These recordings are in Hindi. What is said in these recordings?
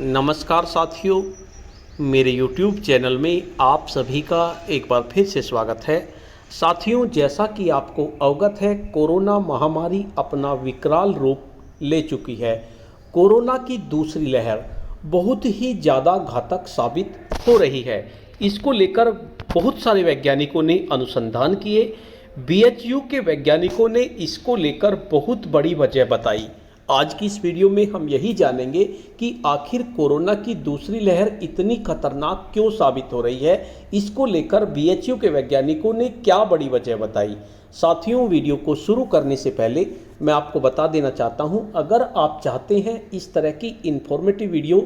नमस्कार साथियों, मेरे YouTube चैनल में आप सभी का एक बार फिर से स्वागत है। साथियों, जैसा कि आपको अवगत है, कोरोना महामारी अपना विकराल रूप ले चुकी है। कोरोना की दूसरी लहर बहुत ही ज़्यादा घातक साबित हो रही है। इसको लेकर बहुत सारे वैज्ञानिकों ने अनुसंधान किए। BHU के वैज्ञानिकों ने इसको लेकर बहुत बड़ी वजह बताई। आज की इस वीडियो में हम यही जानेंगे कि आखिर कोरोना की दूसरी लहर इतनी खतरनाक क्यों साबित हो रही है। इसको लेकर BHU के वैज्ञानिकों ने क्या बड़ी वजह बताई। साथियों, वीडियो को शुरू करने से पहले मैं आपको बता देना चाहता हूं, अगर आप चाहते हैं इस तरह की इन्फॉर्मेटिव वीडियो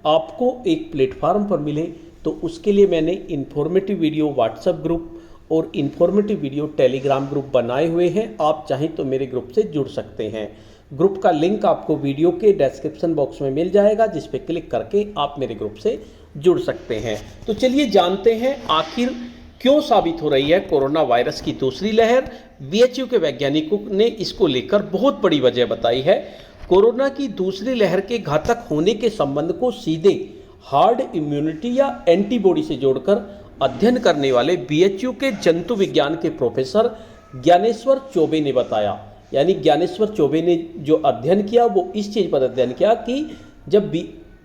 आपको एक प्लेटफार्म पर मिले, तो उसके लिए मैंने इन्फॉर्मेटिव वीडियो व्हाट्सएप ग्रुप और इन्फॉर्मेटिव वीडियो टेलीग्राम ग्रुप बनाए हुए हैं। आप चाहें तो मेरे ग्रुप से जुड़ सकते हैं। ग्रुप का लिंक आपको वीडियो के डिस्क्रिप्शन बॉक्स में मिल जाएगा, जिस पे क्लिक करके आप मेरे ग्रुप से जुड़ सकते हैं। तो चलिए जानते हैं आखिर क्यों साबित हो रही है कोरोना वायरस की दूसरी लहर। BHU के वैज्ञानिकों ने इसको लेकर बहुत बड़ी वजह बताई है। कोरोना की दूसरी लहर के घातक होने के संबंध को सीधे हार्ड इम्यूनिटी या एंटीबॉडी से जोड़कर अध्ययन करने वाले BHU के जंतु विज्ञान के प्रोफेसर ज्ञानेश्वर चौबे ने बताया। यानी ज्ञानेश्वर चौबे ने जो अध्ययन किया वो इस चीज़ पर अध्ययन किया कि जब भी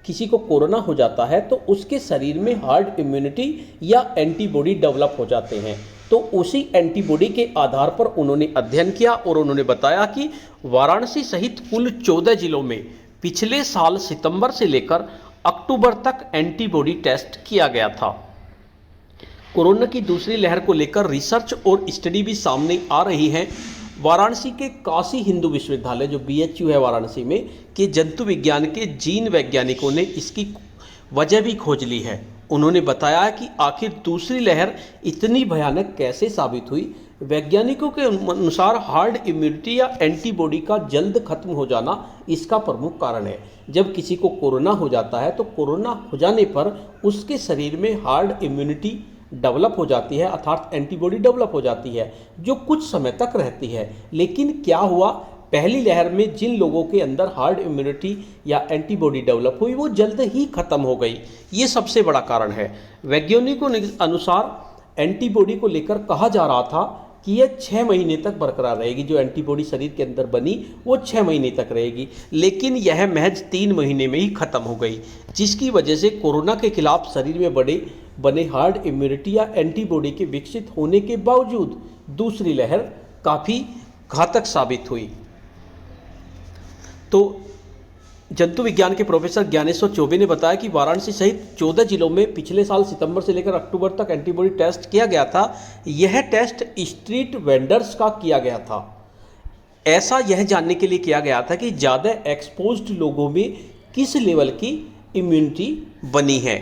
किसी को कोरोना हो जाता है तो उसके शरीर में हार्ड इम्यूनिटी या एंटीबॉडी डेवलप हो जाते हैं। तो उसी एंटीबॉडी के आधार पर उन्होंने अध्ययन किया और उन्होंने बताया कि वाराणसी सहित कुल 14 जिलों में पिछले साल सितंबर से लेकर अक्टूबर तक एंटीबॉडी टेस्ट किया गया था। कोरोना की दूसरी लहर को लेकर रिसर्च और स्टडी भी सामने आ रही है। वाराणसी के काशी हिंदू विश्वविद्यालय, जो BHU है वाराणसी में, के जंतु विज्ञान के जीन वैज्ञानिकों ने इसकी वजह भी खोज ली है। उन्होंने बताया कि आखिर दूसरी लहर इतनी भयानक कैसे साबित हुई। वैज्ञानिकों के अनुसार हार्ड इम्यूनिटी या एंटीबॉडी का जल्द खत्म हो जाना इसका प्रमुख कारण है। जब किसी को कोरोना हो जाता है तो कोरोना हो जाने पर उसके शरीर में हार्ड इम्यूनिटी डेवलप हो जाती है, अर्थात एंटीबॉडी डेवलप हो जाती है, जो कुछ समय तक रहती है। लेकिन क्या हुआ, पहली लहर में जिन लोगों के अंदर हार्ड इम्यूनिटी या एंटीबॉडी डेवलप हुई वो जल्द ही खत्म हो गई। ये सबसे बड़ा कारण है। वैज्ञानिकों के अनुसार एंटीबॉडी को लेकर कहा जा रहा था कि यह 6 महीने तक बरकरार रहेगी। जो एंटीबॉडी शरीर के अंदर बनी वो 6 महीने तक रहेगी, लेकिन यह महज 3 महीने में ही खत्म हो गई, जिसकी वजह से कोरोना के खिलाफ शरीर में बने हार्ड इम्यूनिटी या एंटीबॉडी के विकसित होने के बावजूद दूसरी लहर काफ़ी घातक साबित हुई। तो जंतु विज्ञान के प्रोफेसर ज्ञानेश्वर चौबे ने बताया कि वाराणसी सहित 14 जिलों में पिछले साल सितंबर से लेकर अक्टूबर तक एंटीबॉडी टेस्ट किया गया था। यह टेस्ट स्ट्रीट वेंडर्स का किया गया था। ऐसा यह जानने के लिए किया गया था कि ज़्यादा एक्सपोज्ड लोगों में किस लेवल की इम्यूनिटी बनी है।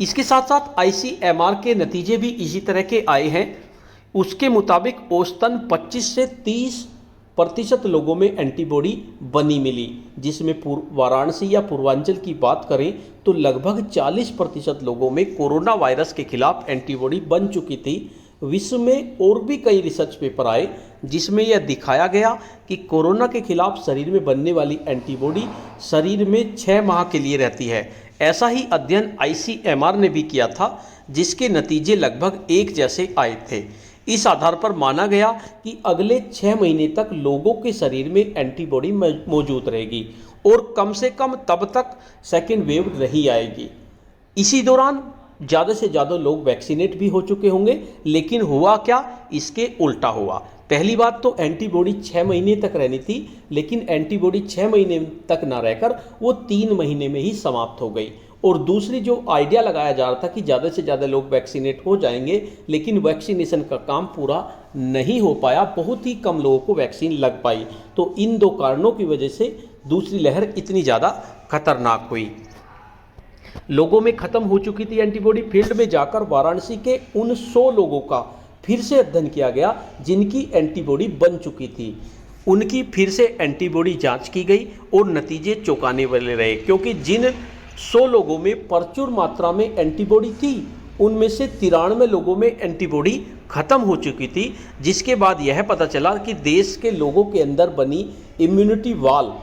इसके साथ साथ ICMR के नतीजे भी इसी तरह के आए हैं। उसके मुताबिक औसतन 25 से 30% लोगों में एंटीबॉडी बनी मिली, जिसमें वाराणसी या पूर्वांचल की बात करें तो लगभग 40% लोगों में कोरोना वायरस के खिलाफ एंटीबॉडी बन चुकी थी। विश्व में और भी कई रिसर्च पेपर आए जिसमें यह दिखाया गया कि कोरोना के खिलाफ शरीर में बनने वाली एंटीबॉडी शरीर में 6 माह के लिए रहती है। ऐसा ही अध्ययन ICMR ने भी किया था, जिसके नतीजे लगभग एक जैसे आए थे। इस आधार पर माना गया कि अगले 6 महीने तक लोगों के शरीर में एंटीबॉडी मौजूद रहेगी और कम से कम तब तक सेकेंड वेव नहीं आएगी। इसी दौरान ज़्यादा से ज़्यादा लोग वैक्सीनेट भी हो चुके होंगे, लेकिन हुआ क्या, इसके उल्टा हुआ। पहली बात तो एंटीबॉडी 6 महीने तक रहनी थी, लेकिन एंटीबॉडी 6 महीने तक ना रहकर वो 3 महीने में ही समाप्त हो गई। और दूसरी जो आइडिया लगाया जा रहा था कि ज़्यादा से ज़्यादा लोग वैक्सीनेट हो जाएंगे, लेकिन वैक्सीनेशन का काम पूरा नहीं हो पाया, बहुत ही कम लोगों को वैक्सीन लग पाई। तो इन 2 कारणों की वजह से दूसरी लहर इतनी ज़्यादा खतरनाक हुई। लोगों में खत्म हो चुकी थी एंटीबॉडी। फील्ड में जाकर वाराणसी के उन 100 लोगों का फिर से अध्ययन किया गया जिनकी एंटीबॉडी बन चुकी थी। उनकी फिर से एंटीबॉडी जांच की गई और नतीजे चौंकाने वाले रहे, क्योंकि जिन 100 लोगों में प्रचुर मात्रा में एंटीबॉडी थी, उनमें से 93 लोगों में एंटीबॉडी खत्म हो चुकी थी। जिसके बाद यह पता चला कि देश के लोगों के अंदर बनी इम्यूनिटी वॉल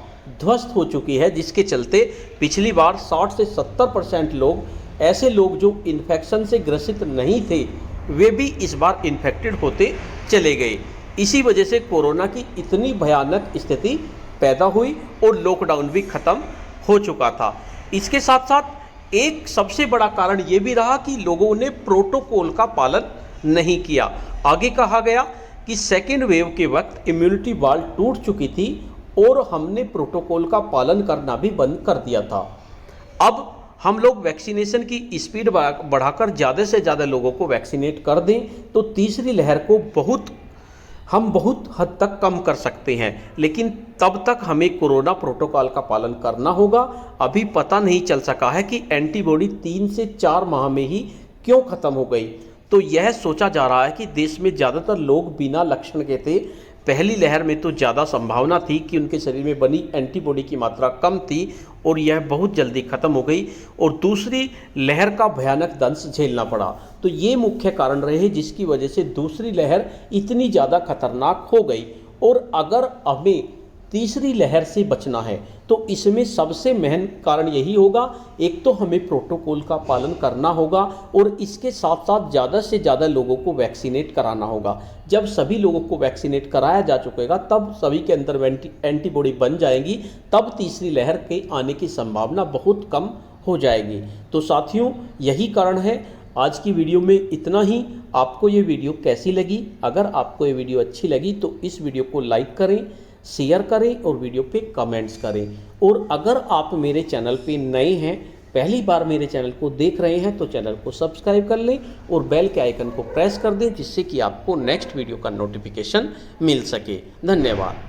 ध्वस्त हो चुकी है, जिसके चलते पिछली बार 60 से 70% लोग, ऐसे लोग जो इन्फेक्शन से ग्रसित नहीं थे, वे भी इस बार इन्फेक्टेड होते चले गए। इसी वजह से कोरोना की इतनी भयानक स्थिति पैदा हुई और लॉकडाउन भी ख़त्म हो चुका था। इसके साथ साथ एक सबसे बड़ा कारण ये भी रहा कि लोगों ने प्रोटोकॉल का पालन नहीं किया। आगे कहा गया कि सेकेंड वेव के वक्त इम्यूनिटी वॉल टूट चुकी थी और हमने प्रोटोकॉल का पालन करना भी बंद कर दिया था। अब हम लोग वैक्सीनेशन की स्पीड बढ़ाकर ज़्यादा से ज़्यादा लोगों को वैक्सीनेट कर दें तो तीसरी लहर को हम बहुत हद तक कम कर सकते हैं, लेकिन तब तक हमें कोरोना प्रोटोकॉल का पालन करना होगा। अभी पता नहीं चल सका है कि एंटीबॉडी 3 से 4 माह में ही क्यों ख़त्म हो गई। तो यह सोचा जा रहा है कि देश में ज़्यादातर लोग बिना लक्षण के थे। पहली लहर में तो ज़्यादा संभावना थी कि उनके शरीर में बनी एंटीबॉडी की मात्रा कम थी और यह बहुत जल्दी ख़त्म हो गई और दूसरी लहर का भयानक दंश झेलना पड़ा। तो ये मुख्य कारण रहे जिसकी वजह से दूसरी लहर इतनी ज़्यादा खतरनाक हो गई। और अगर हमें तीसरी लहर से बचना है तो इसमें सबसे महत्वपूर्ण कारण यही होगा, एक तो हमें प्रोटोकॉल का पालन करना होगा और इसके साथ साथ ज़्यादा से ज़्यादा लोगों को वैक्सीनेट कराना होगा। जब सभी लोगों को वैक्सीनेट कराया जा चुकेगा तब सभी के अंदर एंटीबॉडी बन जाएंगी, तब तीसरी लहर के आने की संभावना बहुत कम हो जाएगी। तो साथियों, यही कारण है। आज की वीडियो में इतना ही। आपको ये वीडियो कैसी लगी? अगर आपको ये वीडियो अच्छी लगी तो इस वीडियो को लाइक करें, शेयर करें और वीडियो पे कमेंट्स करें। और अगर आप मेरे चैनल पे नए हैं, पहली बार मेरे चैनल को देख रहे हैं, तो चैनल को सब्सक्राइब कर लें और बेल के आइकन को प्रेस कर दें, जिससे कि आपको नेक्स्ट वीडियो का नोटिफिकेशन मिल सके। धन्यवाद।